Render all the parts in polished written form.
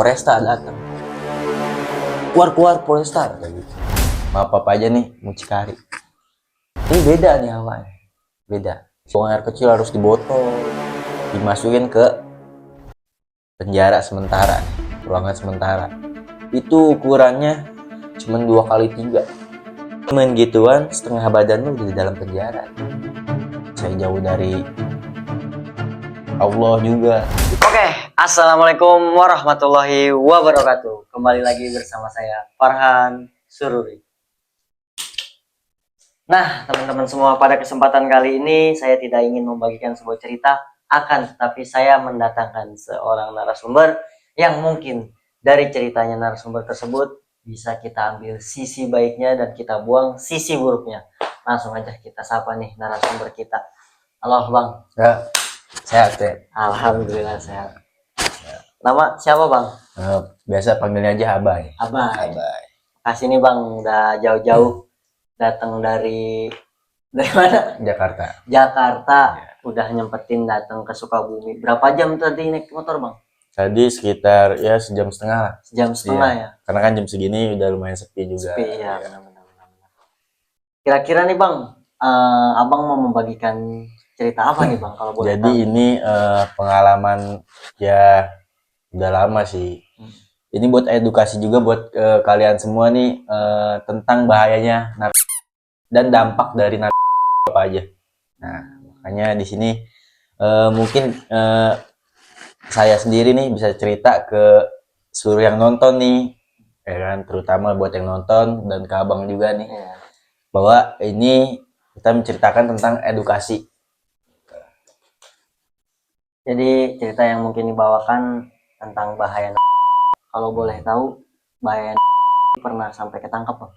Polresta datang. Keluar Polresta kayak gitu. Maaf apa aja nih mucikari. Ini beda nih awalnya. Beda. Buang air kecil harus dibotol, dimasukin ke penjara sementara, ruangan sementara. Itu ukurannya cuma 2x3. Main gituan setengah badan lu di dalam penjara. Saya jauh dari Allah juga. Oke, assalamualaikum warahmatullahi wabarakatuh. Kembali lagi bersama saya Farhan Sururi. Nah, teman-teman semua, pada kesempatan kali ini saya tidak ingin membagikan sebuah cerita, akan tetapi saya mendatangkan seorang narasumber yang mungkin dari ceritanya narasumber tersebut bisa kita ambil sisi baiknya dan kita buang sisi buruknya. Langsung aja kita sapa nih narasumber kita. Halo Bang. Ya, sehat ya. Alhamdulillah sehat. Nama siapa Bang? Biasa panggilnya aja Abai. Abai. Abai. Kasih nih Bang, udah jauh-jauh datang dari mana? Jakarta. Jakarta. Ya. Udah nyempetin datang ke Sukabumi. Berapa jam tadi naik motor Bang? Tadi sekitar ya sejam setengah lah. Sejam setengah Iya. ya. Karena kan jam segini udah lumayan sepi juga. Sepi ya, benar-benar. Kira-kira nih Bang, Abang mau membagikan cerita apa nih Bang kalau boleh Jadi tahu? ini pengalaman ya udah lama sih. Ini buat edukasi juga buat kalian semua nih tentang bahayanya dan dampak dari apa aja. Nah, makanya di sini mungkin saya sendiri nih bisa cerita ke seluruh yang nonton nih, ya kan, terutama buat yang nonton dan ke abang juga nih, Iya. bahwa ini kita menceritakan tentang edukasi. Jadi cerita yang mungkin dibawakan tentang bahaya. Kalau boleh tahu, bahaya pernah sampai ketangkap Bang?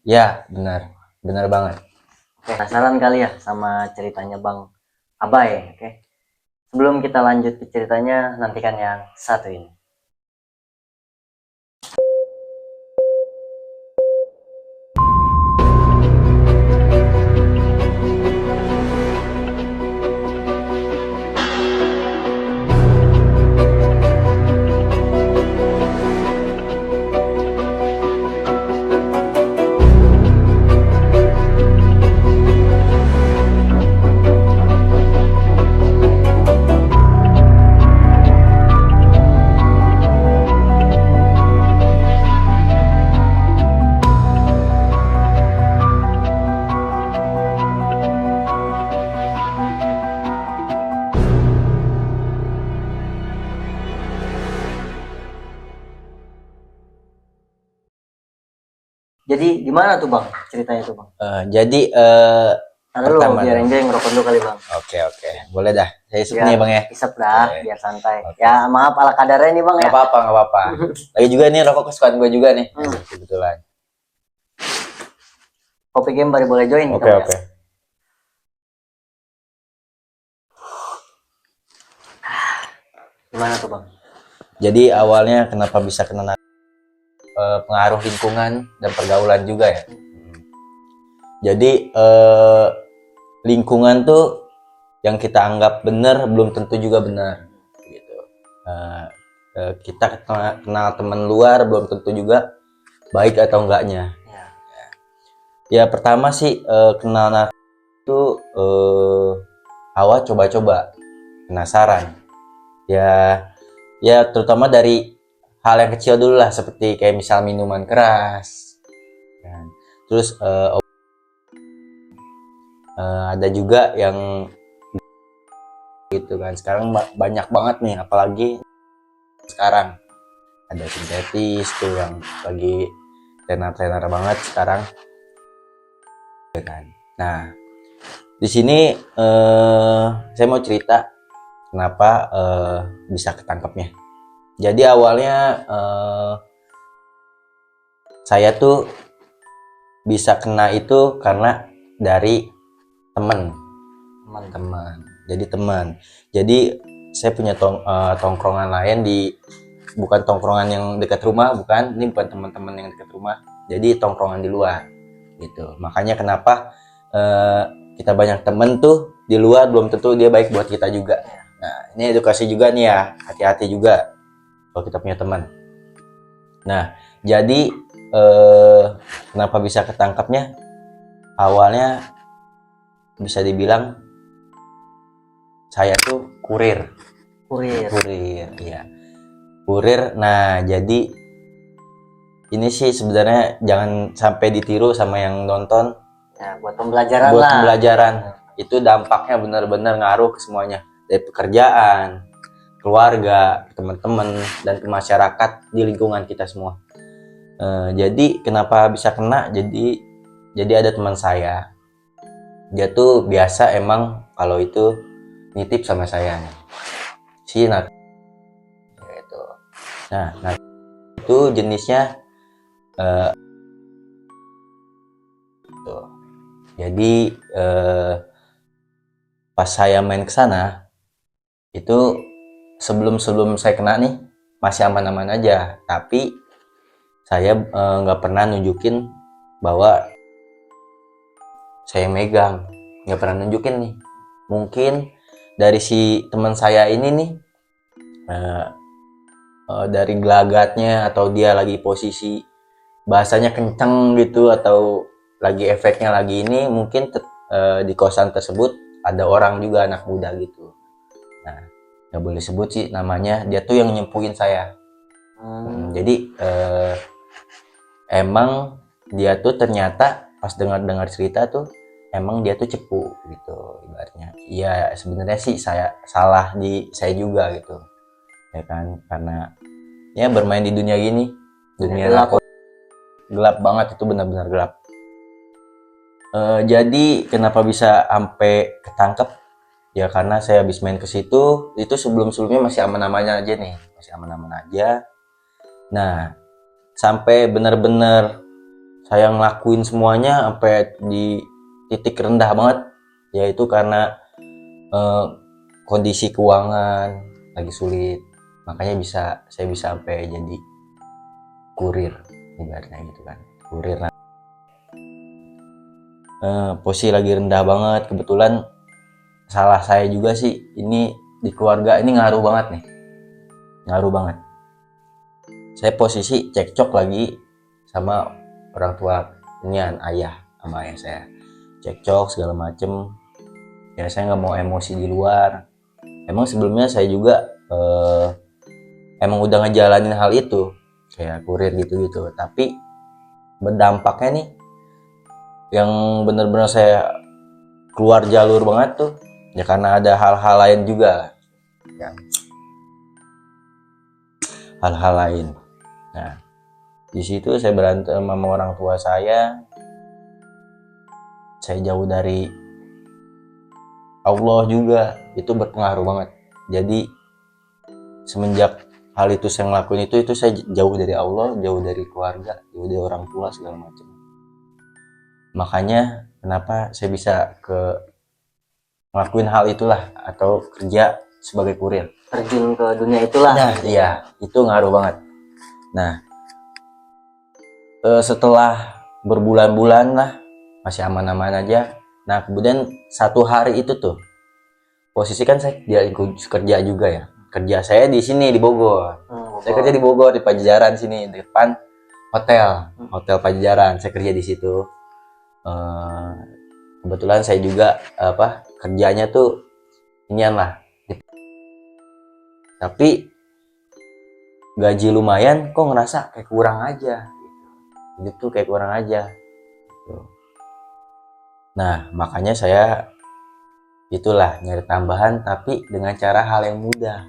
Ya benar banget. Oke, penasaran kali ya sama ceritanya Bang Abai, oke? Sebelum kita lanjut ke ceritanya, nantikan yang satu ini. Jadi gimana tuh Bang ceritanya tuh Bang? Jadi Ada dulu pertama biar dong. enjoy ngerokok dulu kali Bang. Oke, boleh dah. Saya isep Biar nih bang ya. isep dah, Oke. biar santai. Oke. Ya maaf ala kadarnya nih Bang ya. Nggak apa-apa. Lagi juga nih rokok kesukaan gue juga nih. Kebetulan. Kopi game baru boleh join Oke. kita, Bang, ya. Gimana tuh Bang? Jadi awalnya kenapa bisa kena pengaruh lingkungan dan pergaulan juga ya. Jadi lingkungan tuh yang kita anggap benar belum tentu juga benar. Gitu. Kita kenal teman luar belum tentu juga baik atau enggaknya. Ya pertama sih kenal narkoba itu awal coba-coba, penasaran. Ya terutama dari hal yang kecil dulu lah, seperti kayak misal minuman keras kan. Terus ada juga yang gitu kan, sekarang banyak banget nih, apalagi sekarang ada sintetis tuh yang lagi tenar banget sekarang kan. Nah di sini saya mau cerita kenapa bisa ketangkepnya. Jadi awalnya saya tuh bisa kena itu karena dari teman. Jadi saya punya tongkrongan lain bukan tongkrongan yang dekat rumah, ini bukan teman-teman yang dekat rumah. Jadi tongkrongan di luar gitu. Makanya kenapa kita banyak temen tuh di luar belum tentu dia baik buat kita juga. Nah, ini edukasi juga nih ya, hati-hati juga. kalau kita punya teman. Nah, jadi kenapa bisa ketangkapnya? Awalnya bisa dibilang saya tuh kurir, ya, kurir. Nah, jadi ini sih sebenarnya jangan sampai ditiru sama yang nonton. Ya, buat pembelajaran Buat lah. pembelajaran. Itu dampaknya benar-benar ngaruh ke semuanya, dari pekerjaan, keluarga, teman-teman, dan ke masyarakat di lingkungan kita semua. Jadi kenapa bisa kena? Jadi ada teman saya, dia tuh biasa emang kalau itu nitip sama saya si Nat gitu. Nah itu jenisnya gitu. Jadi pas saya main ke sana itu sebelum saya kena nih masih aman-aman aja, tapi saya nggak pernah nunjukin bahwa saya megang, nggak pernah nunjukin nih. Mungkin dari si teman saya ini nih dari gelagatnya, atau dia lagi posisi bahasanya kenceng gitu, atau lagi efeknya lagi ini, mungkin di kosan tersebut ada orang juga anak muda gitu. Nah, nggak boleh sebut sih namanya, dia tuh yang nyempuin saya. Jadi emang dia tuh ternyata pas dengar cerita tuh emang dia tuh cepu gitu ibaratnya. Iya, sebenarnya sih saya salah di saya juga gitu, ya kan, karena ya bermain di dunia gini, dunia gelap banget, itu benar-benar gelap. Jadi kenapa bisa sampai ketangkep? Ya karena saya habis main ke situ, itu sebelumnya masih aman-aman aja nih, masih aman-aman aja. Nah, sampai benar-benar saya ngelakuin semuanya sampai di titik rendah banget, yaitu karena kondisi keuangan lagi sulit, makanya saya bisa sampai jadi kurir ibaratnya gitu kan, kurir. Posisi lagi rendah banget, kebetulan salah saya juga sih, ini di keluarga ini ngaruh banget. Saya posisi cekcok lagi sama orang tua, ayah saya cekcok segala macem. Ya saya nggak mau emosi di luar. Emang sebelumnya saya juga emang udah ngejalanin hal itu kayak kurir gitu, tapi berdampaknya nih yang bener-bener saya keluar jalur banget tuh ya karena ada hal-hal lain juga ya. Hal-hal lain. Nah, di situ saya berantem sama orang tua saya jauh dari Allah juga, itu berpengaruh banget. Jadi semenjak hal itu saya ngelakuin itu saya jauh dari Allah, jauh dari keluarga, jauh dari orang tua segala macam. Makanya kenapa saya bisa ngelakuin hal itulah, atau kerja sebagai kurir, terjun ke dunia itulah. Nah, iya, itu ngaruh banget. Nah, setelah berbulan-bulan lah masih aman-aman aja. Nah, kemudian satu hari itu tuh posisi kan saya kerja juga ya. Kerja saya di sini di Bogor. Saya kerja di Bogor, di Pajajaran sini, di depan hotel Pajajaran. Saya kerja di situ. Kebetulan saya juga kerjanya tuh inian lah. Tapi gaji lumayan, kok ngerasa kayak kurang aja. Hidup tuh kayak kurang aja. Nah, makanya saya itulah nyari tambahan, tapi dengan cara hal yang mudah,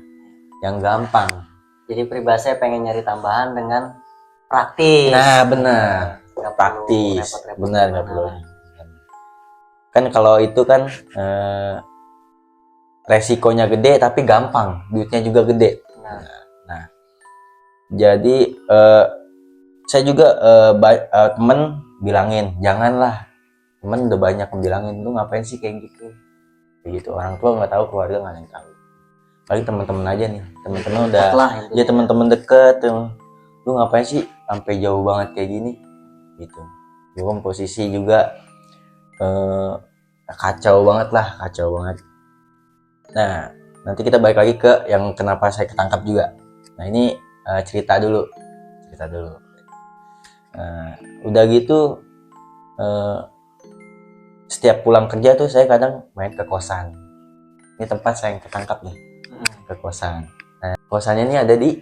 yang gampang. Jadi pribadi saya pengen nyari tambahan dengan praktis. Nah, benar. Praktis. Benar, nggak perlu. Kan kalau itu kan resikonya gede tapi gampang, duitnya juga gede. Nah, jadi saya juga temen bilangin, janganlah. Temen udah banyak bilangin, lu ngapain sih kayak gitu. Orang tua nggak tahu, keluarga nggak yang tahu. Paling teman-teman aja nih, teman-teman udah ya teman-teman deket tuh, lu ngapain sih sampai jauh banget kayak gini gitu. Gue posisi juga kacau banget. Nah, nanti kita balik lagi ke yang kenapa saya ketangkap juga. Nah, ini cerita dulu. Udah gitu setiap pulang kerja tuh saya kadang main ke kosan. Ini tempat saya yang ketangkap nih, ke kosan. Nah, kosannya ini ada di.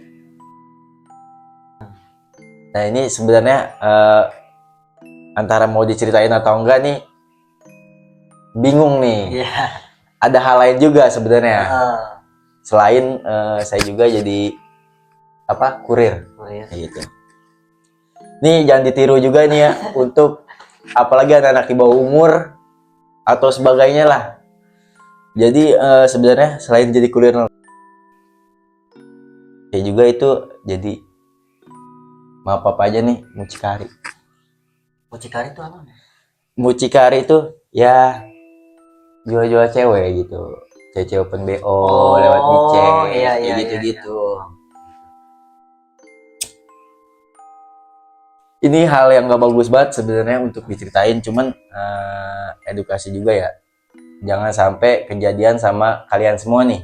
Nah ini sebenarnya antara mau diceritain atau enggak nih, bingung nih. Iya. Ada hal lain juga sebenarnya. Selain saya juga jadi kurir. Kayak gitu. Nih jangan ditiru juga nih ya untuk apalagi anak-anak di bawah umur atau sebagainya lah. Jadi sebenarnya selain jadi kurir, saya juga itu jadi maaf apa aja nih mucikari. Mucikari itu apa? Mucikari itu ya jual-jual cewek gitu. Cewek open BO lewat micet, iya, gitu-gitu. Ini hal yang gak bagus banget sebenarnya untuk diceritain, cuman edukasi juga ya. Jangan sampai kejadian sama kalian semua nih.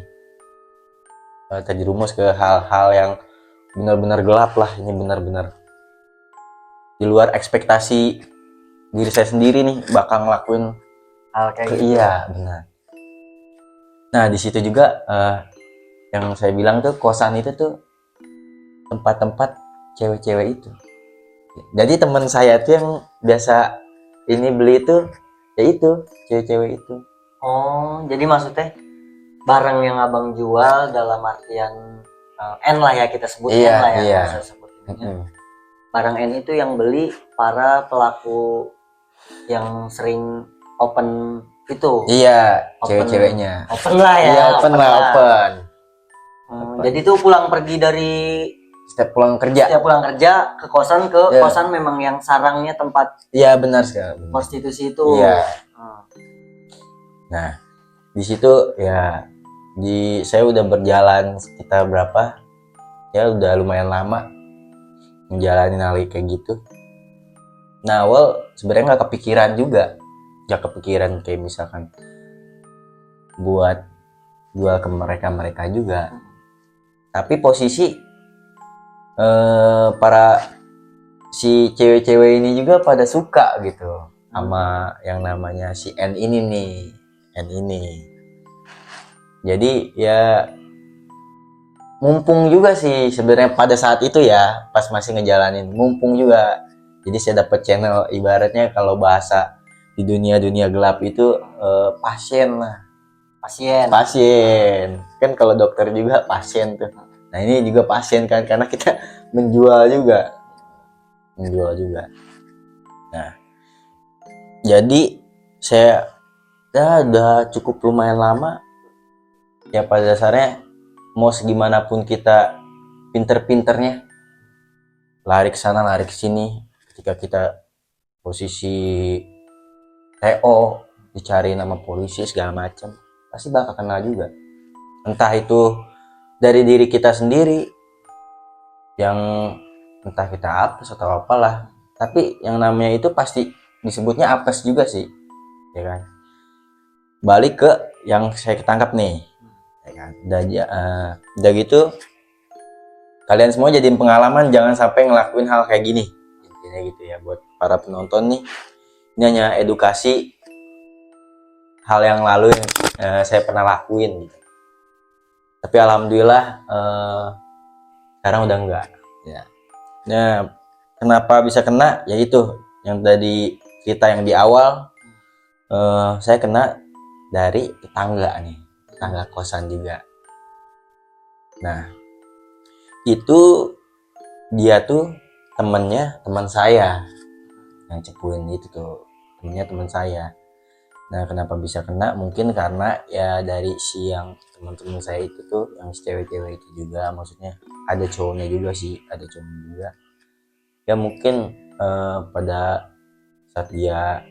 Terjerumus ke hal-hal yang benar-benar gelap lah. Ini benar-benar di luar ekspektasi diri saya sendiri nih bakal ngelakuin hal kayak gitu. Iya, benar. Nah, di situ juga yang saya bilang tuh kosan itu tuh tempat-tempat cewek-cewek itu. Jadi teman saya tuh yang biasa ini beli itu ya itu cewek-cewek itu. Oh, jadi maksudnya barang yang abang jual dalam artian N lah ya kita sebut N lah ya. Iya. Saya sebutin. Barang N itu yang beli para pelaku yang sering open itu. Iya, cewek-ceweknya. Open lah ya. Iya, open. Jadi tuh pulang pergi dari setiap pulang kerja ke kosan kosan memang yang sarangnya tempat. Iya, benar sekali. Prostitusi itu. Iya. Nah, di situ ya saya udah berjalan sekitar berapa? Ya udah lumayan lama menjalani hal kayak gitu. Nah, awal sebenarnya nggak kepikiran kayak misalkan buat jual ke mereka juga. Tapi posisi para si cewek-cewek ini juga pada suka gitu sama yang namanya si N ini. Jadi ya mumpung juga sih sebenarnya pada saat itu ya, pas masih ngejalanin, mumpung juga. Jadi saya dapat channel, ibaratnya kalau bahasa di dunia gelap itu pasien lah. Pasien. Kan kalau dokter juga pasien tuh. Nah, ini juga pasien kan, karena kita menjual juga. Nah, jadi saya udah cukup lumayan lama. Ya pada dasarnya mau segimanapun kita pinter-pinternya lari ke sana lari ke sini, ketika kita posisi TO dicari nama polisi segala macam, pasti bakal kena juga. Entah itu dari diri kita sendiri yang entah kita apes atau apalah, tapi yang namanya itu pasti disebutnya apes juga sih, ya kan. Balik ke yang saya ketangkap nih, ya kan. Udah gitu kalian semua jadiin pengalaman, jangan sampai ngelakuin hal kayak gini, intinya gitu ya. Buat para penonton nih, ini hanya edukasi hal yang lalu yang saya pernah lakuin gitu. Tapi alhamdulillah sekarang udah enggak ya. Nah, kenapa bisa kena? Ya itu yang tadi cerita yang di awal, saya kena dari tetangga kosan juga. Nah, itu dia tuh teman saya yang cepuin itu tuh, teman saya. Nah, kenapa bisa kena? Mungkin karena ya dari si yang teman-teman saya itu tuh, yang cewek-cewek itu juga, maksudnya ada cowoknya juga. Ya mungkin pada saat dia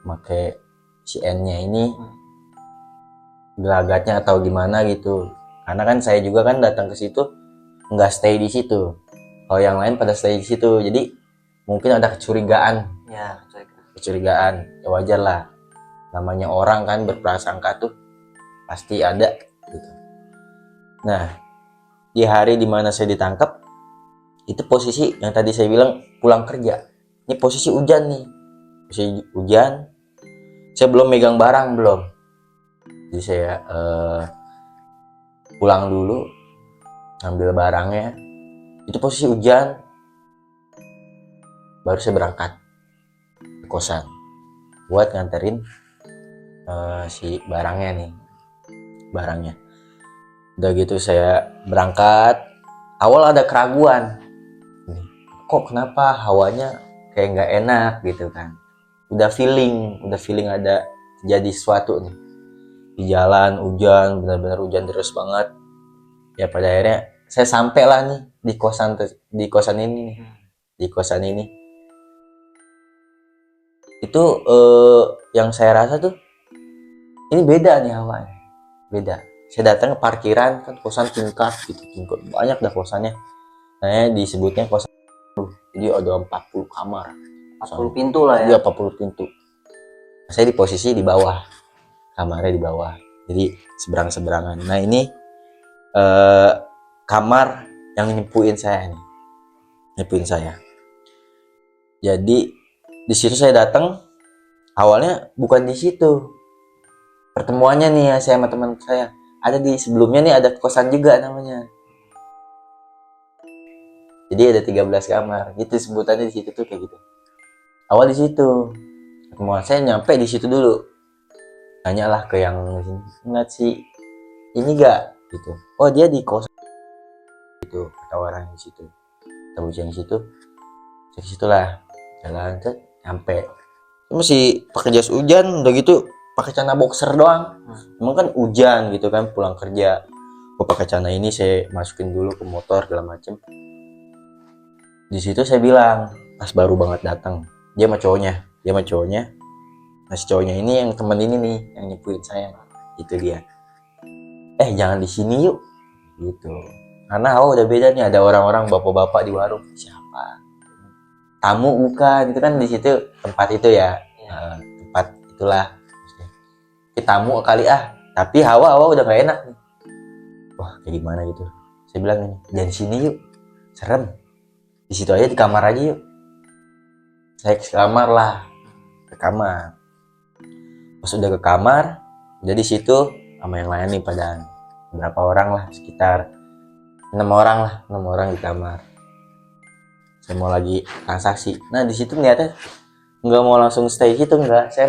pakai si N-nya ini gelagatnya atau gimana gitu. Karena kan saya juga kan datang ke situ nggak stay di situ. Kalau yang lain pada stay di situ, jadi mungkin ada kecurigaan. Ya wajar lah. Namanya orang kan berprasangka tuh pasti ada gitu. Nah, di hari dimana saya ditangkap, itu posisi yang tadi saya bilang pulang kerja. Ini posisi hujan nih, posisi hujan. Saya belum megang barang belum, jadi saya pulang dulu, ambil barangnya. Itu posisi hujan, baru saya berangkat ke kosan buat nganterin si barangnya. Udah gitu saya berangkat. Awal ada keraguan, kok kenapa hawanya kayak nggak enak gitu kan. Udah feeling ada jadi sesuatu nih di jalan. Hujan, benar-benar hujan deras banget. Ya pada akhirnya saya sampai lah nih di kosan ini. Itu yang saya rasa tuh ini beda nih hawanya, beda. Saya datang ke parkiran, kan kosan tingkat gitu, banyak dah kosannya. Nah, disebutnya kosan, jadi ada 40 kamar, 40 pintu lah ya. Iya, 40 pintu. Saya di posisi di bawah, kamarnya di bawah, jadi seberang-seberangan. Nah, ini kamar yang nyempuin saya. Jadi di situ saya datang, awalnya bukan di situ pertemuannya nih ya, saya sama teman saya. Ada di sebelumnya nih, ada kosan juga namanya. Jadi ada 13 kamar, gitu sebutannya di situ tuh kayak gitu. Awal di situ pertemuan saya, nyampe di situ dulu. Tanyalah ke yang sini, ngeliat si ini gak gitu. Oh, dia di kosan itu, kata orang di situ. Kita di situ. Dari situlah jalan ke nyampe. Masih pakai jas hujan, udah gitu pakai celana boxer doang. Emang kan hujan gitu kan, pulang kerja. Gua pakai celana ini, saya masukin dulu ke motor segala macem. Di situ saya bilang, pas baru banget datang, dia sama cowoknya. Nah, si cowoknya ini yang temen ini nih, yang nyempuin saya. Itu dia. Jangan di sini yuk, gitu. Karena udah beda nih, ada orang-orang bapak-bapak di warung. Siapa? Tamu bukan, itu kan di situ tempat itu ya. Tempat itulah. Tamu kali tapi hawa udah gak enak nih. Wah, kayak gimana gitu. Saya bilang ini, jangan sini yuk, serem. Di situ aja, di kamar aja yuk. Saya ke kamar lah, Pas udah ke kamar, udah di situ sama yang lain nih, pada berapa orang lah, sekitar 6 orang di kamar. Saya mau lagi transaksi. Nah, di situ niatnya nggak mau langsung stay gitu, nggak. Saya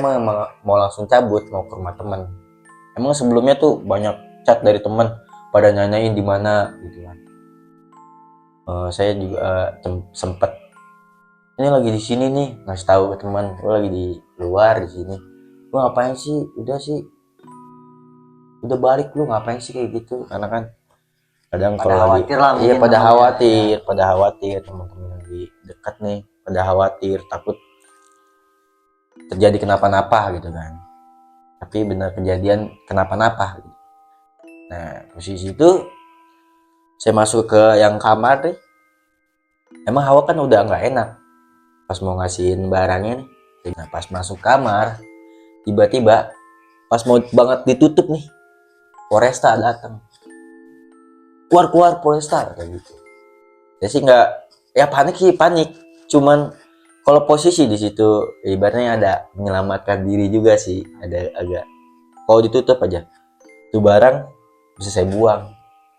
mau langsung cabut, mau ke rumah teman. Emang sebelumnya tuh banyak chat dari teman pada nanyain di mana gitu kan. Saya juga sempet ini lagi di sini nih, ngasih tahu ke teman, gue lagi di luar di sini. Lu ngapain sih? Udah balik, lu ngapain sih kayak gitu? Karena kan kadang kalau lagi pada khawatir teman-teman lagi dekat nih, pada khawatir, takut terjadi kenapa-napa gitu kan. Tapi benar kejadian kenapa-napa gitu. Nah, posisi itu saya masuk ke yang kamar deh. Emang hawa kan udah nggak enak pas mau ngasihin barangnya nih. Nah, pas masuk kamar, tiba-tiba pas mau banget ditutup nih, Polresta datang. Keluar Polresta kayak gitu. Saya sih nggak, ya panik. Cuman kalau posisi di situ ibaratnya ada menyelamatkan diri juga sih, ada agak. Kalau ditutup aja, itu barang bisa saya buang,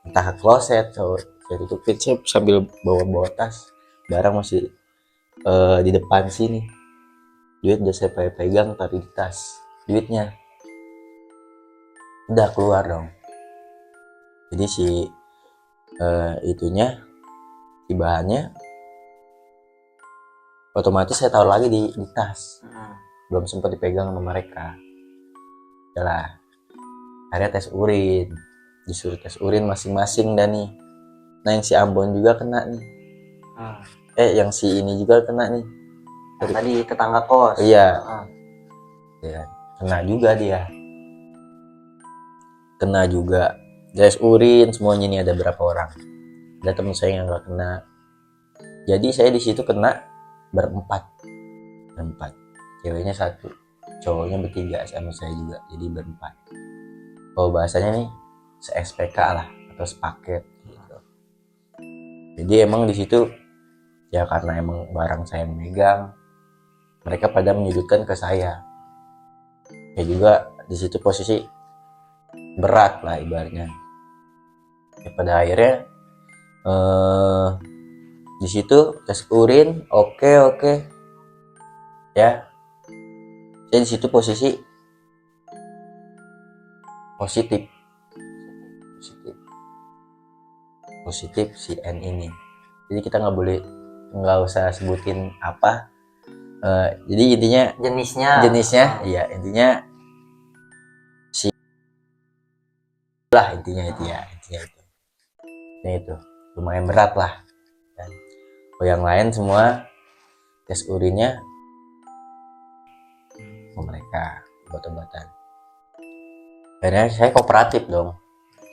entah ke kloset, saya tutupin. Saya sambil bawa tas, barang masih di depan sini. Duit udah saya pegang, taruh di tas, duitnya udah keluar dong. Jadi si si bahannya otomatis saya taruh lagi di tas. Belum sempat dipegang sama mereka. Yalah, akhirnya tes urin, disuruh tes urin masing-masing dan nih. Nah, yang si Ambon juga kena nih. Yang si ini juga kena nih. Tadi tetangga kos. Iya. Ya, kena juga dia. Tes urin semuanya nih, ada berapa orang. Ada teman saya yang nggak kena. Jadi saya di situ kena berempat. Ceweknya 1, cowoknya 3 sama saya juga, jadi berempat. Kalau bahasanya nih se-SPK lah atau sepaket gitu. Jadi emang di situ ya karena emang barang saya memegang, mereka pada menyudutkan ke saya. Ya juga di situ posisi berat lah ibaratnya. Ya pada akhirnya di situ tes urin, oke. Ya, saya di situ posisi positif si N ini. Jadi kita nggak usah sebutin apa. Jadi intinya jenisnya, iya intinya intinya itu. Nah itu lumayan berat lah. Dan yang lain semua tes urinnya ke mereka obat-obatan. Akhirnya saya kooperatif dong.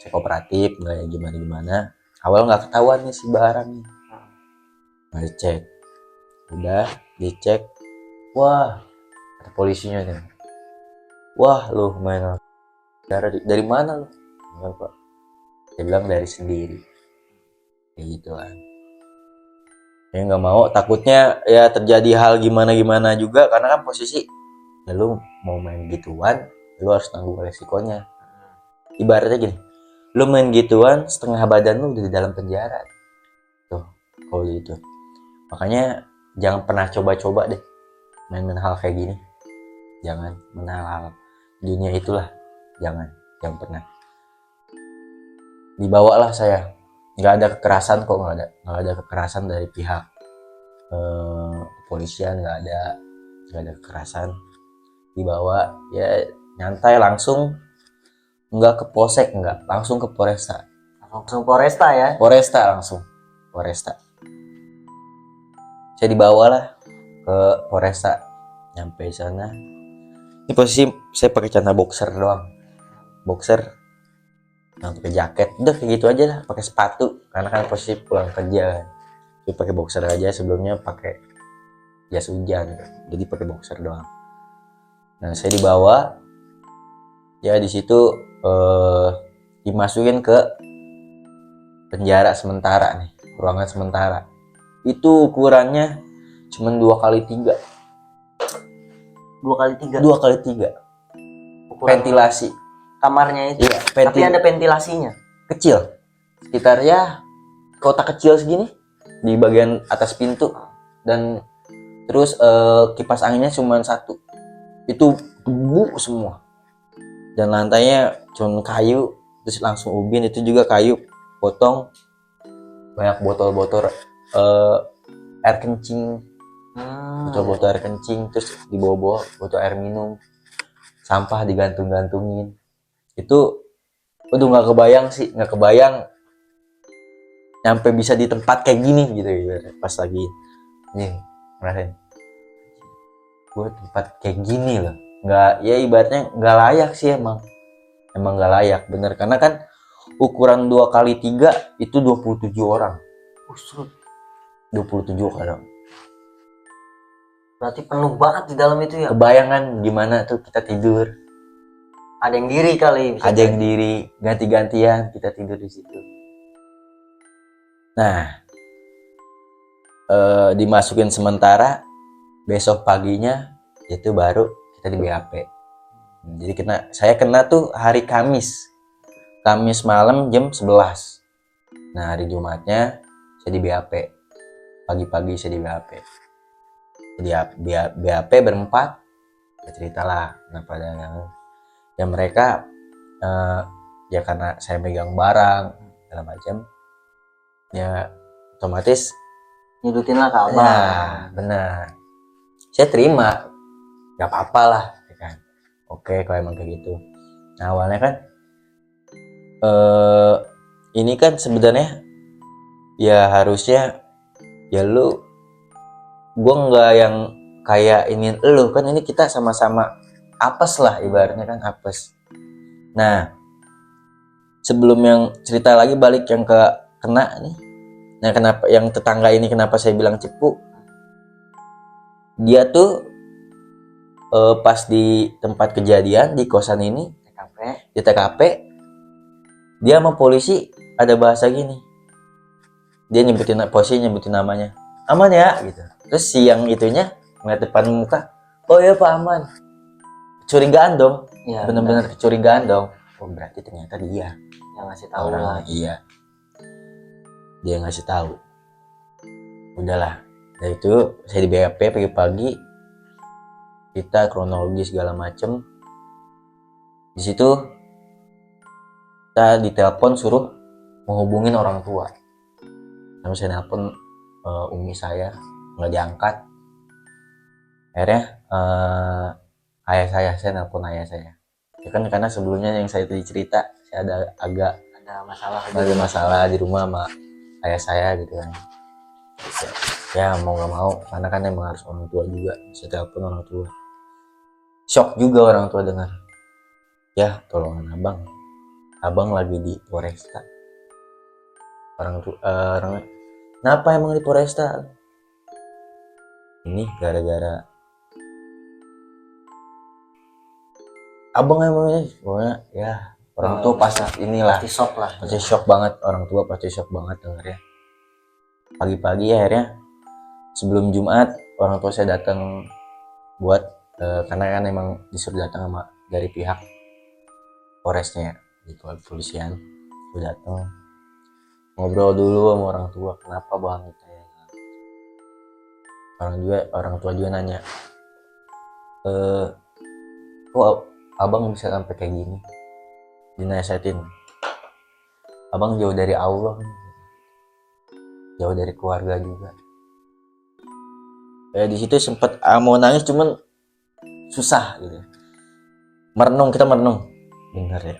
Nggak gimana. Awal nggak ketahuan nih si barang nih. Nggak dicek. Udah dicek. Wah, ada polisinya nih. Wah, lu main darah dari mana lu? Enggak, Pak. Dia bilang dari sendiri. Kayak gitu kan. Ya nggak mau, takutnya ya terjadi hal gimana juga karena kan posisi ya lu mau main gituan, lu harus tanggung resikonya. Ibaratnya gini, lu main gituan setengah badan lu udah di dalam penjara. Tuh, kalau gitu. Makanya jangan pernah coba-coba deh main-main hal kayak gini. Jangan main hal dunia itulah. Jangan pernah. Dibawalah saya. Nggak ada kekerasan kok, nggak ada kekerasan dari pihak kepolisian, nggak ada kekerasan. Dibawa ya nyantai langsung, nggak ke polsek, nggak langsung ke Polresta. Langsung Polresta ya? Polresta. Saya dibawalah ke Polresta. Nyampe sana. Ini posisi saya pakai celana boxer doang. Nah, pakai jaket. Udah kayak gitu aja lah, pakai sepatu. Karena kan posisi pulang kerja. Jadi pakai boxer aja, sebelumnya pakai jas hujan. Jadi pakai boxer doang. Nah, saya dibawa. Ya di situ dimasukin ke penjara sementara nih, ruangan sementara. Itu ukurannya cuma 2x3. 2x3. Ventilasi kamarnya itu. Iya, tapi ada ventilasinya. Kecil. Sekitar ya kotak kecil segini di bagian atas pintu, dan terus kipas anginnya cuma satu. Itu debu semua. Dan lantainya cuma kayu, terus langsung ubin, itu juga kayu potong. Banyak botol-botol air kencing. Botol-botol air kencing, terus dibawa botol air minum. Sampah digantung-gantungin. Itu nggak kebayang nyampe bisa di tempat kayak gini gitu. Pas lagi nih ngerasain gue tempat kayak gini loh, nggak, ya ibaratnya nggak layak sih, emang nggak layak bener, karena kan ukuran 2x3 itu 27 orang. 27 orang, berarti penuh banget di dalam itu ya. kebayangan gimana tuh kita tidur. Ada yang diri kali. Ada yang diri, ganti-gantian kita tidur di situ. Nah, dimasukin sementara, besok paginya itu baru kita di BAP. Jadi saya kena tuh hari Kamis malam jam 11. Nah, hari Jumatnya saya di BAP. Pagi-pagi saya di BAP. Jadi BAP berempat. Ya ceritalah kenapa ada ya mereka ya karena saya megang barang segala macam, ya otomatis nyudutin lah ke abang. Nah, benar. Saya terima, nggak apa-apa lah, ya kan. Oke, kalau emang kayak gitu. Nah, awalnya kan ini kan sebenarnya ya harusnya ya gue nggak yang kayak ini lu kan, ini kita sama-sama apes lah, ibaratnya kan apes. Nah, sebelum yang cerita lagi, balik yang kena nih. Nah, kenapa yang tetangga ini, kenapa saya bilang cepu? Dia tuh pas di tempat kejadian di kosan ini, di TKP, dia sama polisi ada bahasa gini. dia nyebutin posisi, nyebutin namanya, aman ya gitu. Terus si yang itunya ngeliat depan muka, oh ya Pak aman. Curigaan dong, Iya, bener-bener kecurigaan dong. Oh berarti ternyata dia yang ngasih tahu orang. lah. Iya, dia ngasih tahu. Udahlah, dari itu saya di BAP pagi-pagi, kita kronologi segala macem. Di situ kita ditelepon suruh menghubungin orang tua. Lalu saya nelpon umi saya, nggak diangkat. Akhirnya ayah saya nelpon ayah saya. Ya kan karena sebelumnya yang saya tadi cerita, saya ada masalah di rumah sama ayah saya gitu kan. Ya mau nggak mau, karena kan emang harus orang tua juga. Saya telepon orang tua. Shock juga orang tua dengar. Ya tolongan abang lagi di Polresta. Orang kenapa emang di Polresta? Ini gara-gara abang emang ini, pokoknya ya orang tua pasti inilah, pasti shock banget, orang tua pasti shock banget dengarnya. Pagi-pagi akhirnya sebelum Jumat orang tua saya datang buat karena kan emang disuruh datang sama dari pihak Polresnya di kepolisian. Udah datang ngobrol dulu sama orang tua, kenapa bang gitu ya. Orang tua juga nanya, kok abang bisa sampai kayak gini? Dinasihatin, abang jauh dari Allah, jauh dari keluarga juga. Di situ sempet mau nangis cuman susah gitu. Kita merenung, bener ya.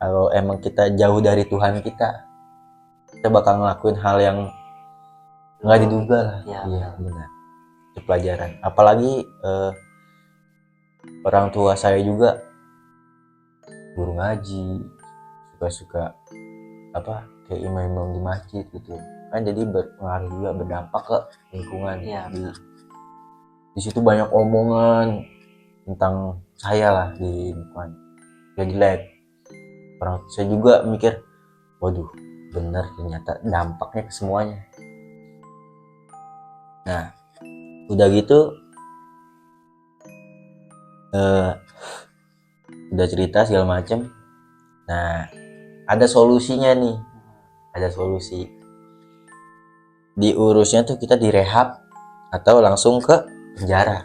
Kalau emang kita jauh dari Tuhan kita bakal ngelakuin hal yang nggak diduga lah. Iya benar. Itu pelajaran. Apalagi orang tua saya juga guru ngaji, suka kayak imam-imam di masjid gitu kan, jadi berpengaruh juga, berdampak ke lingkungan. Di situ banyak omongan tentang saya lah di lingkungan, gak jelek. Orang saya juga mikir, waduh bener ternyata dampaknya ke semuanya. Nah udah gitu udah cerita segala macem. Nah ada solusinya nih, ada solusi. Diurusnya tuh kita direhab atau langsung ke penjara.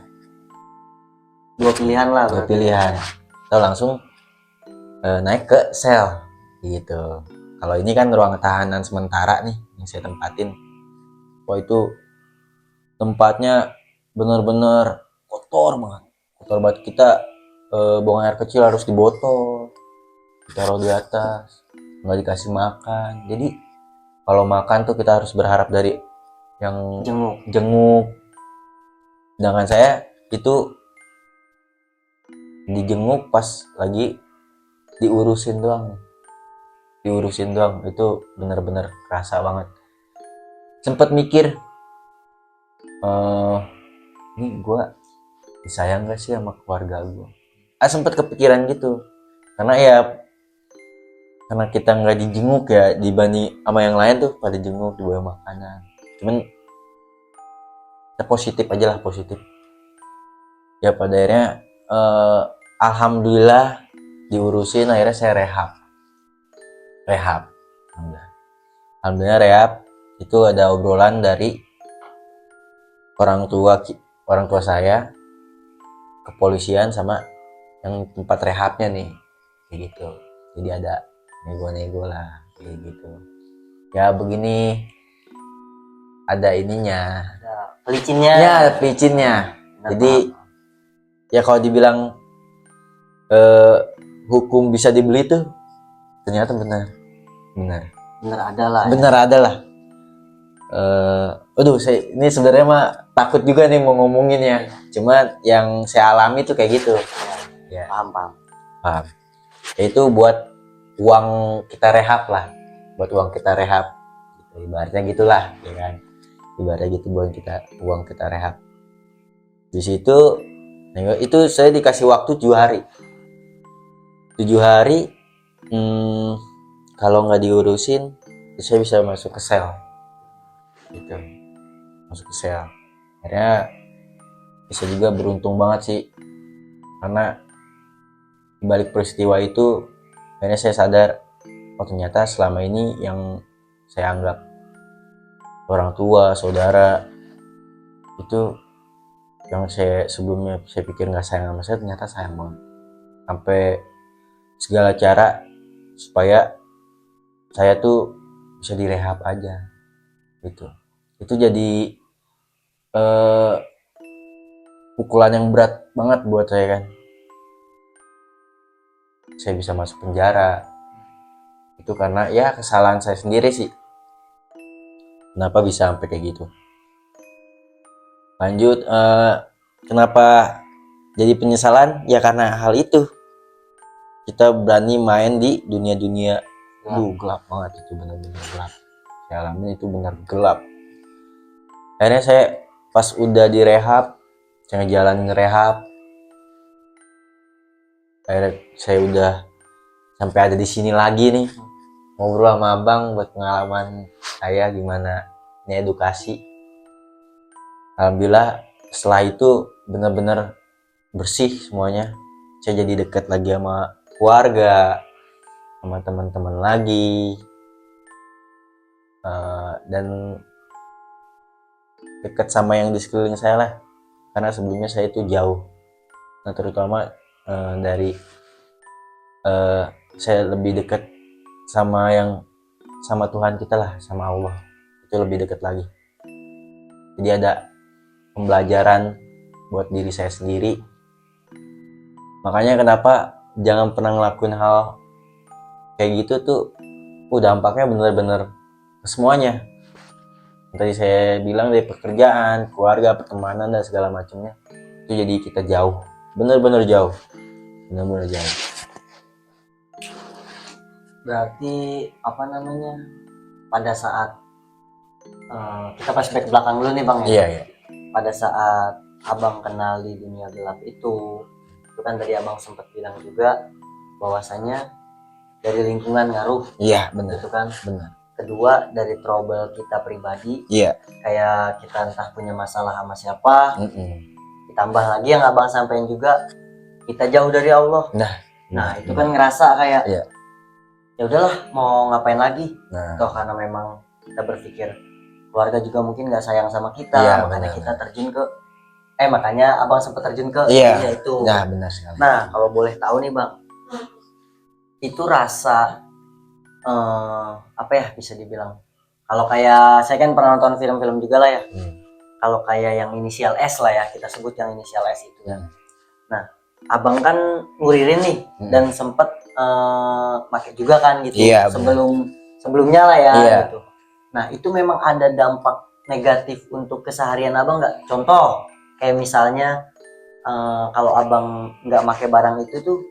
Dua pilihan. Atau langsung naik ke sel gitu. Kalau ini kan ruang tahanan sementara nih yang saya tempatin. Wah itu tempatnya bener-bener kotor banget. Kita buang air kecil harus di botol, ditaruh di atas, nggak dikasih makan. Jadi kalau makan tuh kita harus berharap dari yang jenguk. Sedangkan saya itu dijenguk pas lagi diurusin doang, itu bener-bener kerasa banget. Sempet mikir, ini gue disayang gak sih sama keluarga gue? Sempet kepikiran gitu, karena kita nggak dijenguk ya, dibanding sama yang lain tuh pada jenguk, dibawa makanan. Cuman kita positif aja lah, positif. Ya pada akhirnya alhamdulillah diurusin, akhirnya saya rehab. Alhamdulillah rehab. Itu ada obrolan dari orang tua saya, kepolisian sama yang tempat rehabnya nih, kayak gitu. Jadi ada nego-nego lah, kayak gitu. Ya begini, ada ininya, ada pelicinnya. Jadi ya kalau dibilang hukum bisa dibeli tuh, ternyata benar ada lah. Ini sebenarnya mah takut juga nih mau ngomongin ya. Cuma yang saya alami tuh kayak gitu. Ya. Paham. Itu buat uang kita rehab lah. Ibaratnya gitulah, ya kan. Ibaratnya gitu buat uang kita rehab. Di situ itu saya dikasih waktu 7 hari. 7 hari kalau nggak diurusin saya bisa masuk ke sel. gitu, masuk ke sel. Akhirnya bisa juga beruntung banget sih, karena di balik peristiwa itu akhirnya saya sadar, oh ternyata selama ini yang saya anggap orang tua, saudara, itu yang saya sebelumnya saya pikir nggak sayang sama saya, ternyata sayang banget. Sampai segala cara supaya saya tuh bisa direhab aja gitu. Itu jadi pukulan yang berat banget buat saya kan. Saya bisa masuk penjara itu karena ya kesalahan saya sendiri sih. Kenapa bisa sampai kayak gitu? Lanjut, kenapa jadi penyesalan? Ya karena hal itu. Kita berani main di dunia-dunia gelap banget, itu benar-benar gelap. Saya alami itu benar gelap. Akhirnya saya pas udah direhab, saya ngejalanin rehab, akhirnya saya udah sampai ada di sini lagi nih, ngobrol sama abang buat pengalaman saya gimana ini edukasi. Alhamdulillah setelah itu benar-benar bersih semuanya. Saya jadi dekat lagi sama keluarga, sama teman-teman lagi, dan dekat sama yang di sekeliling saya lah, karena sebelumnya saya itu jauh. Nah terutama dari saya lebih dekat sama Tuhan kita lah, sama Allah, itu lebih dekat lagi. Jadi ada pembelajaran buat diri saya sendiri. Makanya kenapa jangan pernah ngelakuin hal kayak gitu tuh, dampaknya bener-bener ke semuanya. Tadi saya bilang dari pekerjaan, keluarga, pertemanan dan segala macamnya, itu jadi kita jauh, bener-bener jauh, bener-bener jauh. Berarti apa namanya, pada saat kita flashback ke belakang dulu nih bang ya. Iya. Pada saat abang kenal di dunia gelap itu kan tadi abang sempat bilang juga bahwasanya dari lingkungan ngaruh. Iya benar. Itu kan. Benar. Kedua dari trouble kita pribadi. Iya. Kayak kita entah punya masalah sama siapa. Ditambah lagi yang abang sampaikan juga, kita jauh dari Allah. Nah itu kan ngerasa kayak ya udahlah mau ngapain lagi. Toh karena memang kita berpikir keluarga juga mungkin nggak sayang sama kita, makanya kita terjun ke makanya abang sempat terjun ke dunia itu. Nah benar sekali. Nah kalau boleh tahu nih bang, itu rasa apa ya bisa dibilang, kalau kayak saya kan pernah nonton film-film juga lah ya. Kalau kayak yang inisial S lah ya, kita sebut yang inisial S itu ya. Nah abang kan nguririn nih dan sempat pakai juga kan gitu sebelumnya lah ya gitu. Nah itu memang ada dampak negatif untuk keseharian abang nggak? Contoh kayak misalnya kalau abang nggak pakai barang itu tuh,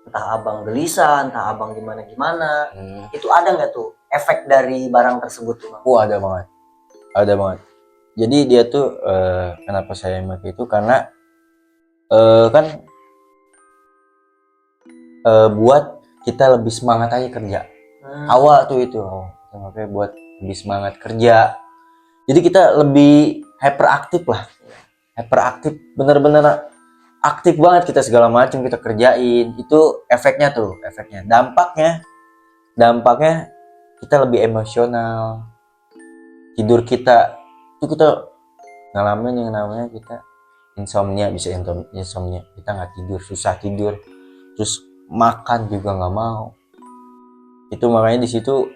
entah abang gelisah, entah abang gimana itu ada nggak tuh efek dari barang tersebut tuh bang? Ada banget. Jadi dia tuh kenapa saya pakai itu karena kan buat kita lebih semangat aja kerja. Awal tuh itu makanya buat lebih semangat kerja. Jadi kita lebih hyperaktif lah. Hyperaktif, bener-bener aktif banget kita, segala macam kita kerjain. Itu efeknya. Dampaknya kita lebih emosional. Tidur kita itu kita ngalamin yang namanya kita insomnia, kita nggak tidur, susah tidur, terus makan juga nggak mau. Itu makanya di situ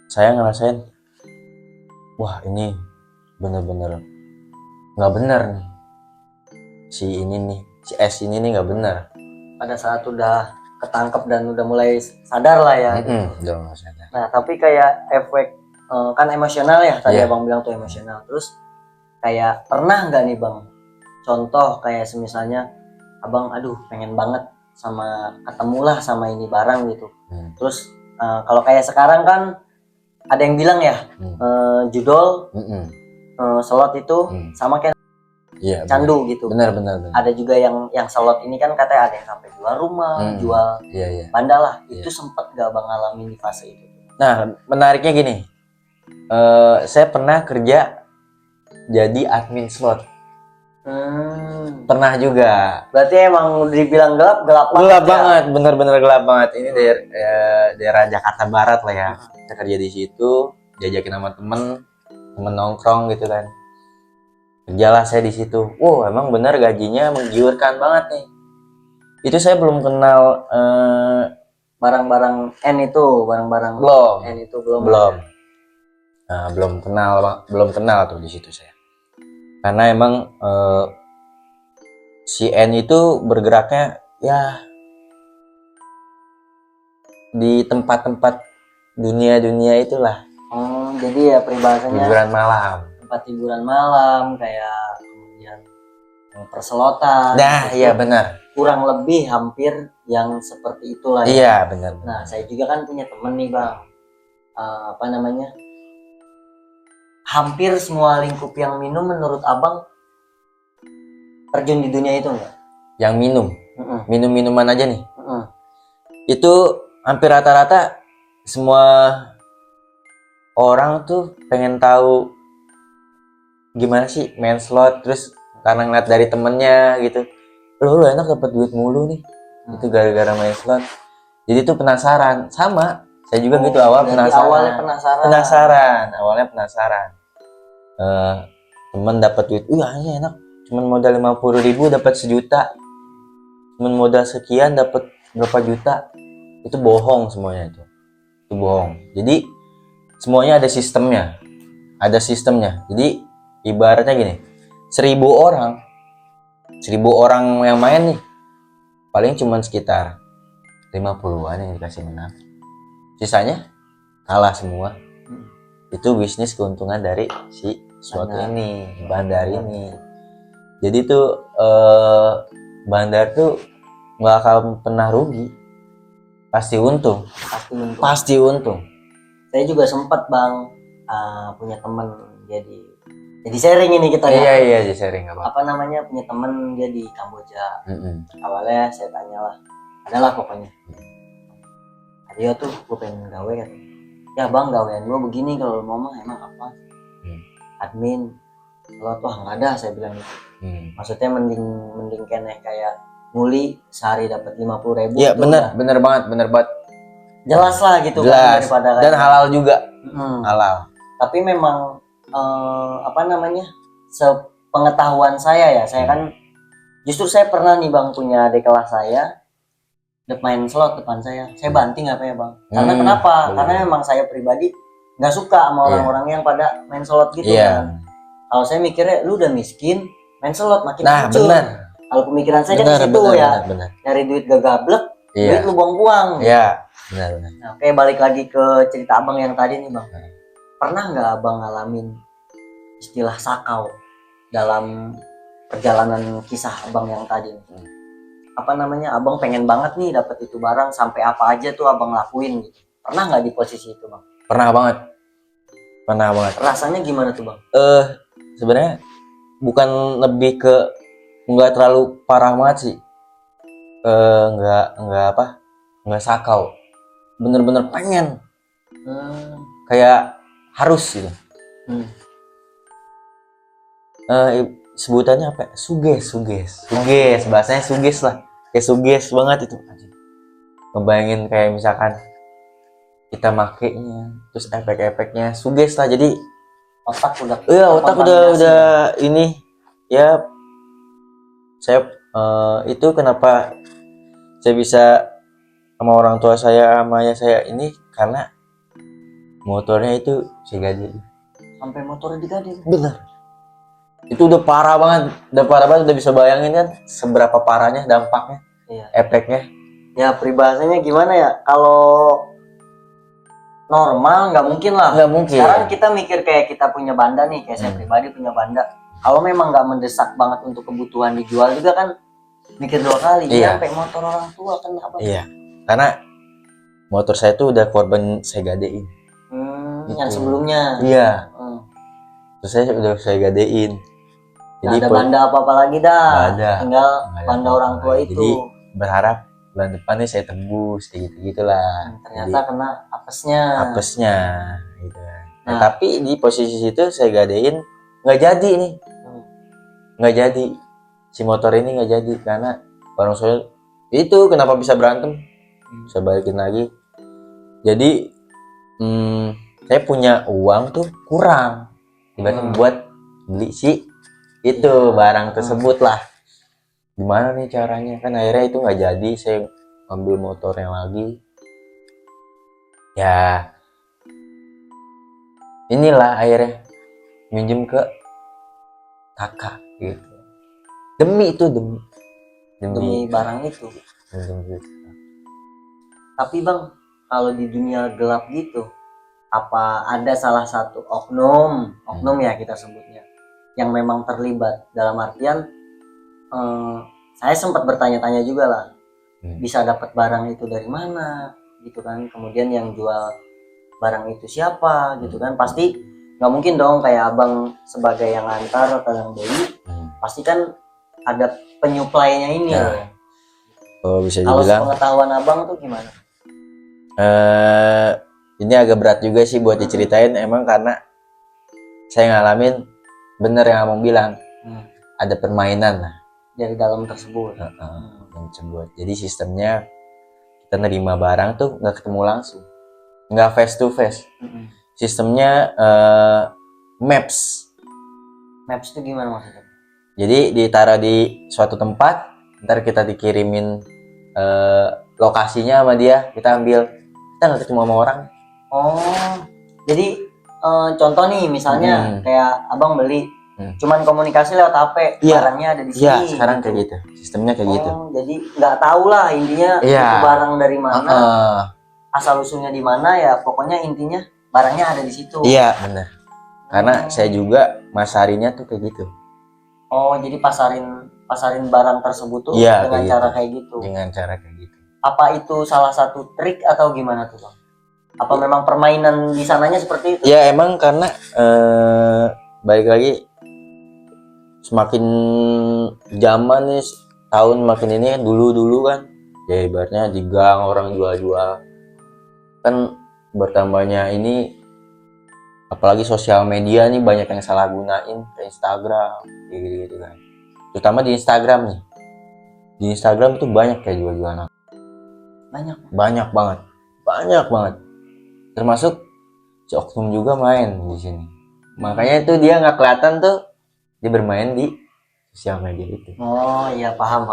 saya ngerasain, wah ini bener-bener nggak bener nih, si S ini nih nggak bener. Pada saat udah ketangkep dan udah mulai sadar lah ya. Udah mulai sadar. Nah tapi kayak efek kan emosional ya tadi abang bilang tuh emosional. Terus kayak pernah nggak nih bang, contoh kayak semisalnya abang aduh pengen banget ketemulah sama ini barang gitu. Terus kalau kayak sekarang kan ada yang bilang ya judol slot itu sama kayak candu gitu. Benar. Ada juga yang slot ini kan katanya ada yang sampai jual rumah, jual banda lah. Itu sempat gak bang ngalamin di fase itu? Nah menariknya gini, Saya pernah kerja jadi admin slot. Pernah juga. Berarti emang dibilang gelap Gelap ya? banget, bener-bener gelap banget. Ini daerah Jakarta Barat lah ya. Kita kerja di situ, diajakin sama temen nongkrong gitu kan. Kerjalah saya di situ. Wow, emang bener gajinya menggiurkan banget nih. Itu saya belum kenal barang-barang N itu, barang-barang belum. N itu belum. Nah, belum kenal tuh di situ saya. Karena emang si N itu bergeraknya ya di tempat-tempat dunia itulah. Jadi ya peribahasanya Hiburan malam. tempat hiburan malam kayak kemudian perselotan. Nah, iya benar. Kurang lebih hampir yang seperti itulah ya. Iya, benar. Nah, saya juga kan punya temen nih, Bang. Apa namanya? Hampir semua lingkup yang minum menurut Abang terjun di dunia itu enggak? Yang minum. Minum-minuman aja nih. Itu hampir rata-rata semua orang tuh pengen tahu gimana sih main slot, terus karena ngeliat dari temennya gitu, lu enak dapat duit mulu nih, itu gara-gara main slot. Jadi tuh penasaran. Sama saya juga gitu, awalnya penasaran. Temen dapat duit, ini enak, cuman modal 50.000 dapat 1 juta, cuman modal sekian dapat berapa juta. Itu bohong semuanya, itu bohong. Jadi semuanya ada sistemnya. Jadi ibaratnya gini, 1.000 orang yang main nih, paling cuman sekitar 50-an yang dikasih menang, sisanya kalah semua. Itu bisnis keuntungan dari si slot ini, bandar ini. Jadi tuh bandar tuh nggak akan pernah rugi, pasti untung. Saya juga sempat, Bang, punya temen jadi sharing ini kita ya. Iya, jadi sharing apa namanya, punya temen dia di Kamboja. Awalnya saya tanya lah, adalah pokoknya dia tuh gue pengen gawe kan. Ya Bang, gawean gue begini, kalau mau mah emang apa? Admin. Kalau tuh nggak ada, saya bilang gitu. Maksudnya mending kene kayak nguli sehari dapat 50.000. Iya, bener banget. Jelas lah gitu. Jelas. Kan, daripada dan halal juga. Halal. Tapi memang apa namanya, sepengetahuan saya ya, saya kan justru saya pernah nih Bang punya adik kelas saya main slot depan saya banting apa ya Bang, karena kenapa? Karena memang saya pribadi nggak suka sama orang-orang yang pada main slot gitu kan. Kalau saya mikirnya lu udah miskin main slot makin hancur. Kalau pemikiran saya kan situ ya, nyari duit gak gablek, duit lu buang-buang. Iya, benar. Nah, oke, balik lagi ke cerita Abang yang tadi nih Bang. Pernah nggak Abang ngalamin istilah sakau dalam perjalanan kisah Abang yang tadi? Apa namanya, Abang pengen banget nih dapat itu barang, sampai apa aja tuh Abang lakuin gitu. Pernah nggak di posisi itu Bang? Pernah banget. Rasanya gimana tuh Bang? Sebenarnya bukan lebih ke nggak terlalu parah banget sih. Nggak sakau. Bener-bener pengen. Kayak harus gitu. Sebutannya apa? Suges. Bahasanya suges lah. Kayak suges banget itu. Ngebayangin kayak misalkan kita makainya, terus efek-efeknya suges lah. Jadi otak udah ini ya. Saya itu kenapa saya bisa sama orang tua saya, sama ayah saya ini, karena motornya itu saya gadein. Sampai motornya digadein? Bener. Itu udah parah banget, udah bisa bayangin kan seberapa parahnya dampaknya, efeknya. Ya peribahasanya gimana ya, kalau normal nggak mungkin lah. Sekarang kita mikir kayak kita punya banda nih, kayak saya pribadi punya banda. Kalau memang nggak mendesak banget untuk kebutuhan dijual juga kan mikir 2 kali. Sampai motor orang tua kenapa? Iya, karena motor saya tuh udah korban saya gadein. Yang sebelumnya. Iya. Terus saya gadein. Jadi ada banda apa lagi dah. Tinggal banda orang tua itu. Jadi berharap bulan depan nih saya tembus kayak gitulah. Ternyata kena apesnya gitu. Nah, tapi di posisi situ saya gadein nggak jadi nih, nggak jadi, si motor ini nggak jadi karena orang saya itu kenapa bisa berantem, saya balikin lagi. Jadi saya punya uang tuh kurang ibaratnya buat beli si itu barang tersebut lah. Gimana nih caranya, kan akhirnya itu nggak jadi, saya ambil motornya lagi. Ya inilah akhirnya minjem ke kakak gitu, demi barang itu. Tapi bang, kalau di dunia gelap gitu, apa ada salah satu oknum ya kita sebutnya, yang memang terlibat dalam artian saya sempat bertanya-tanya juga lah, bisa dapat barang itu dari mana gitu kan, kemudian yang jual barang itu siapa gitu kan, pasti nggak mungkin dong kayak abang sebagai yang antar atau yang beli, pasti kan ada penyuplainya ini loh. Oh, bisa Kalau dibilang pengetahuan abang tuh gimana? Ini agak berat juga sih buat diceritain, emang karena saya ngalamin bener yang abang bilang, ada permainan lah dari dalam tersebut. Jadi sistemnya kita nerima barang tuh nggak ketemu langsung, nggak face to face. Sistemnya maps itu gimana maksudnya? Jadi ditaruh di suatu tempat, ntar kita dikirimin lokasinya sama dia, kita ambil, kita nggak ketemu sama orang. Oh, jadi contoh nih misalnya kayak abang beli, cuman komunikasi lewat HP, barangnya ada di sini. Iya, sekarang kayak gitu, sistemnya kayak gitu. Jadi nggak tahu lah intinya itu barang dari mana, asal usulnya di mana, ya pokoknya intinya barangnya ada di situ. Iya benar, karena saya juga masarinnya tuh kayak gitu. Oh, jadi pasarin barang tersebut tuh dengan cara kayak gitu. Dengan cara kayak gitu. Apa itu salah satu trik atau gimana tuh bang? Apa memang permainan di sananya seperti itu? Ya emang karena balik lagi, semakin zaman nih tahun makin ini kan, dulu kan ya ibaratnya di gang orang jual-jual kan, bertambahnya ini apalagi sosial media nih banyak yang salah gunain ke Instagram gitu kan, terutama di Instagram nih. Di Instagram tuh banyak kayak jual-jualan, banyak banget, termasuk si oknum juga main di sini. Makanya itu dia nggak kelihatan tuh dia bermain di sosial media itu. Oh iya, paham.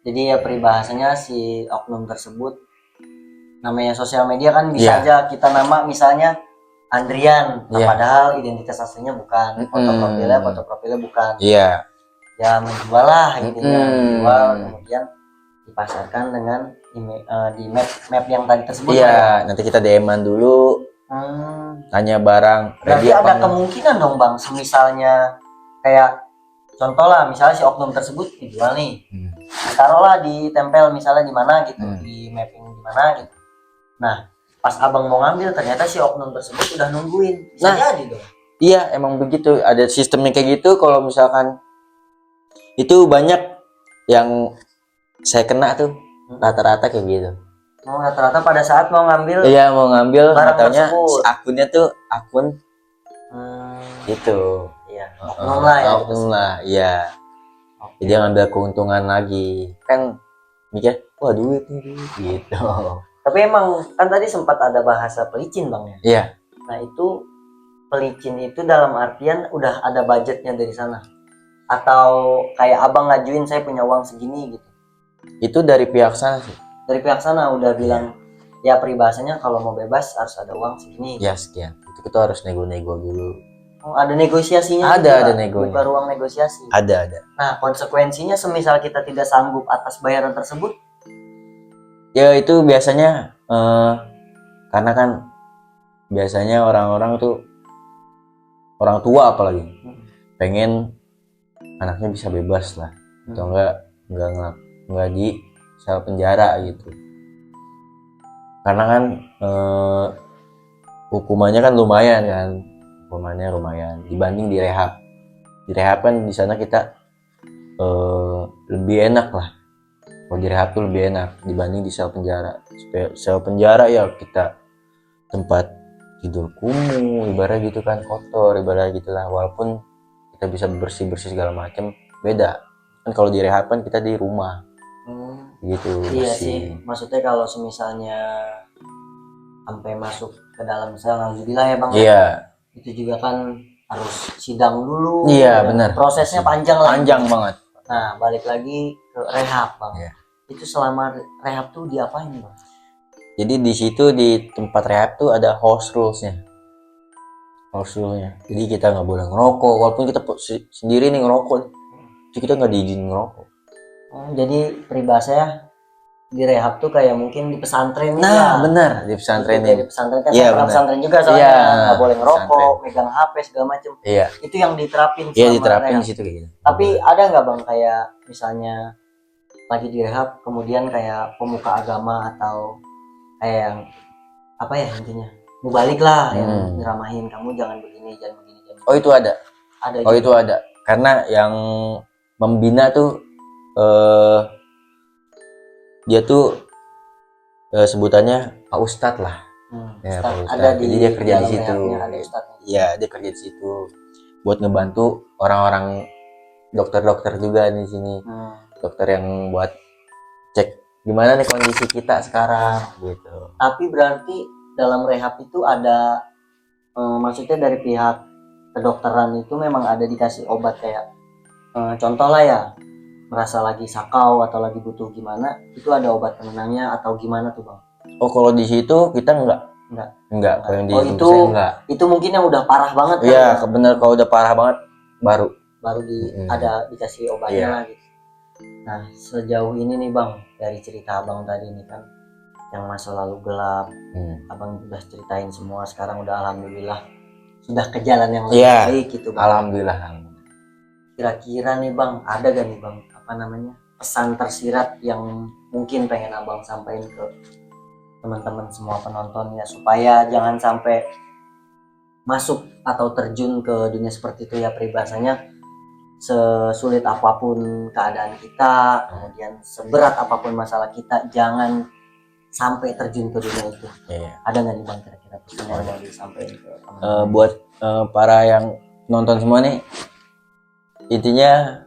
Jadi ya peribahasanya si oknum tersebut, namanya sosial media kan bisa aja kita nama misalnya Andrian, padahal identitas aslinya bukan, foto profilnya bukan. Iya. Ya menjual lah intinya, menjual kemudian dipasarkan dengan di map yang tadi tersebut. Iya, nanti kita DM-an dulu, tanya barang. Berarti ada kemungkinan dong bang, misalnya kayak contoh lah, misalnya si oknum tersebut dijual nih, taruhlah ditempel misalnya di mana gitu, di mapping di mana gitu. Nah, pas abang mau ngambil ternyata si oknum tersebut udah nungguin, bisa jadi dong. Iya, emang begitu, ada sistemnya kayak gitu. Kalau misalkan itu banyak yang saya kena tuh, rata-rata kayak gitu. Oh, rata-rata pada saat mau ngambil? Iya, mau ngambil, katanya si akunnya tuh akun itu. Iya, oknum lah, iya. Jadi ngambil keuntungan lagi, kan mikir, wah duit nih, gitu. Tapi emang kan tadi sempat ada bahasa pelicin bang ya? Iya. Nah itu pelicin itu dalam artian udah ada budgetnya dari sana? Atau kayak abang ngajuin saya punya uang segini gitu? Itu dari pihak sana sih. Dari pihak sana udah bilang, ya peribahasanya kalau mau bebas harus ada uang segini. Ya sekian, itu kita harus nego-nego dulu. Oh, ada negosiasinya? Ada negonya. Buka ruang negosiasi? Ada. Nah konsekuensinya semisal kita tidak sanggup atas bayaran tersebut? Ya itu biasanya karena kan biasanya orang-orang tuh, orang tua apalagi pengen anaknya bisa bebas lah, atau enggak di sel penjara gitu. Karena kan hukumannya kan lumayan dibanding direhab. Direhab kan di sana kita lebih enak lah. Kalau direhab tuh lebih enak dibanding di sel penjara. Sel penjara ya kita tempat tidur kumuh, ibarat gitu kan, kotor, ibarat gitulah. Walaupun kita bisa bersih segala macam, beda kan kalau di rehab kan kita di rumah gitu. Iya bersih. sih, maksudnya kalau misalnya sampai masuk ke dalam sel, alhamdulillah ya bang, Iya, itu juga kan harus sidang dulu. iya dan benar, prosesnya panjang lah. panjang banget. Nah balik lagi ke rehab bang. Iya. Itu selama rehab tuh diapain bang? Jadi di situ di tempat rehab tuh ada house rulesnya. Jadi kita nggak boleh ngerokok, walaupun kita sendiri nih ngerokok, jadi kita nggak diizinin ngerokok. Jadi peribahasanya di rehab tuh kayak mungkin di pesantren. Nah benar, di pesantren Di pesantren kan Iya, saya benar. pesantren juga soalnya Iya, nggak boleh ngerokok, pesantren. megang HP segala macem. Iya, Itu yang diterapin iya selama diterapin rehab. di situ kayak gitu. Tapi ada nggak bang kayak misalnya lagi di rehab kemudian kayak pemuka agama atau kayak yang apa ya intinya mubalik lah yang nyeramahin kamu jangan begini jangan begini jangan begini. Oh itu ada. Ada Oh juga. itu ada. Karena yang membina tuh dia tuh sebutannya Pak Ustadz lah. Ya, Pak Ustadz. Ada di jadi dia kerja di situ. ada ustadznya. Iya, dia kerja di situ buat ngebantu orang-orang dokter-dokter juga di sini. Dokter yang buat cek gimana nih kondisi kita sekarang gitu. Tapi berarti dalam rehab itu ada maksudnya dari pihak kedokteran itu memang ada dikasih obat kayak contoh lah ya, merasa lagi sakau atau lagi butuh gimana, itu ada obat penenangnya atau gimana tuh bang? Oh kalau di situ kita enggak. Kalau yang di Oh itu saya enggak. Itu mungkin yang udah parah banget kan? Iya bener, kalau udah parah banget baru ada dikasih obatnya lah gitu. Nah sejauh ini nih bang, dari cerita abang tadi nih kan yang masa lalu gelap, abang udah ceritain semua, sekarang udah alhamdulillah sudah ke jalan yang lebih baik gitu bang. Alhamdulillah. Kira-kira nih bang, ada gak nih bang apa namanya pesan tersirat yang mungkin pengen abang sampaikan ke teman-teman semua penontonnya supaya jangan sampai masuk atau terjun ke dunia seperti itu ya, peribahasanya sesulit apapun keadaan kita, kemudian seberat apapun masalah kita, jangan sampai terjun ke dunia itu. Ada nggak nih bang kira-kira pesan yang mau disampaikan ke teman-teman? Buat para yang nonton semua nih, intinya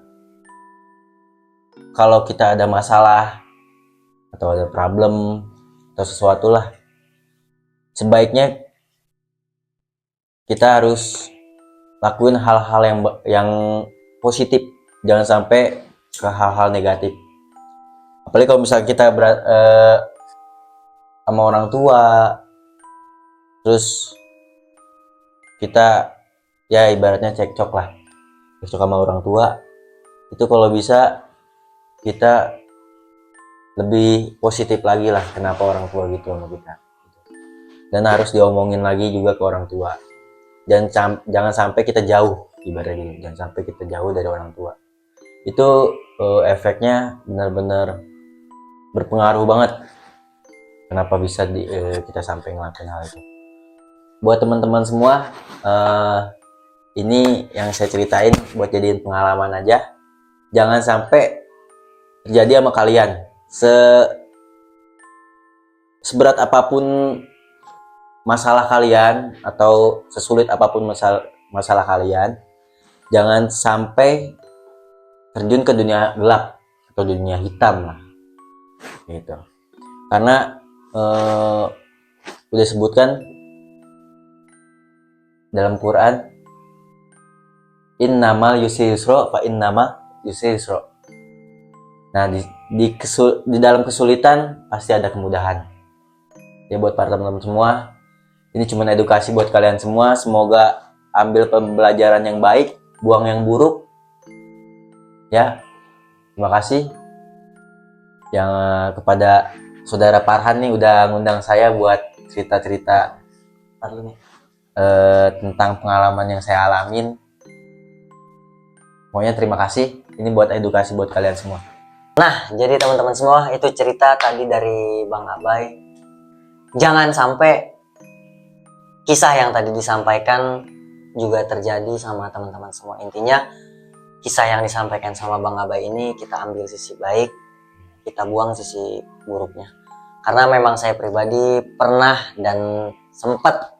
kalau kita ada masalah atau ada problem atau sesuatu lah, sebaiknya kita harus lakuin hal-hal yang positif, jangan sampai ke hal-hal negatif. Apalagi kalau misalnya kita sama orang tua, terus kita ya ibaratnya cekcok sama orang tua, itu kalau bisa kita lebih positif lagi lah kenapa orang tua gitu sama kita, dan harus diomongin lagi juga ke orang tua. Jangan sampai kita jauh, ibaratnya jangan sampai kita jauh dari orang tua. Itu efeknya benar-benar berpengaruh banget kenapa bisa kita sampai ngelakuin hal itu. Buat teman-teman semua, ini yang saya ceritain buat jadiin pengalaman aja, jangan sampai terjadi sama kalian. Seberat apapun masalah kalian atau sesulit apapun masalah kalian, jangan sampai terjun ke dunia gelap atau dunia hitam lah gitu. Karena udah sebutkan dalam Quran, innamal yusri yusra fa innama yusri yusra. Nah di dalam kesulitan pasti ada kemudahan. Ya buat para teman-teman semua, ini cuma edukasi buat kalian semua. Semoga ambil pembelajaran yang baik, buang yang buruk. Ya, terima kasih yang kepada saudara Farhan nih udah ngundang saya buat cerita-cerita tentang pengalaman yang saya alamin. Pokoknya terima kasih. Ini buat edukasi buat kalian semua. Nah, jadi teman-teman semua, itu cerita tadi dari Bang Abai. Jangan sampai kisah yang tadi disampaikan juga terjadi sama teman-teman semua. Intinya kisah yang disampaikan sama Bang Abai ini kita ambil sisi baik, kita buang sisi buruknya. Karena memang saya pribadi pernah dan sempat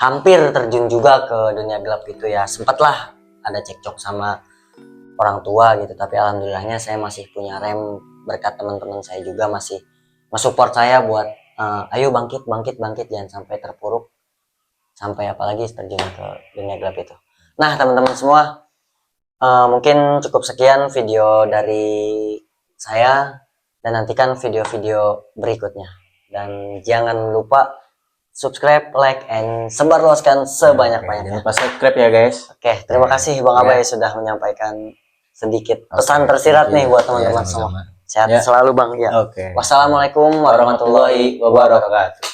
hampir terjun juga ke dunia gelap gitu ya. Sempatlah ada cekcok sama orang tua gitu, tapi alhamdulillahnya saya masih punya rem berkat teman-teman saya juga masih mensupport saya buat ayo bangkit bangkit bangkit, jangan sampai terpuruk sampai apalagi terjun ke dunia gelap itu. Nah teman-teman semua, mungkin cukup sekian video dari saya, dan nantikan video-video berikutnya. Dan jangan lupa subscribe, like, and sebarluaskan sebanyak-banyaknya. Jangan lupa subscribe ya guys. Oke, terima kasih Bang Abai sudah menyampaikan sedikit pesan tersirat nih buat teman-teman semua. Sehat selalu Bang. Ya. Oke. Wassalamualaikum warahmatullahi wabarakatuh.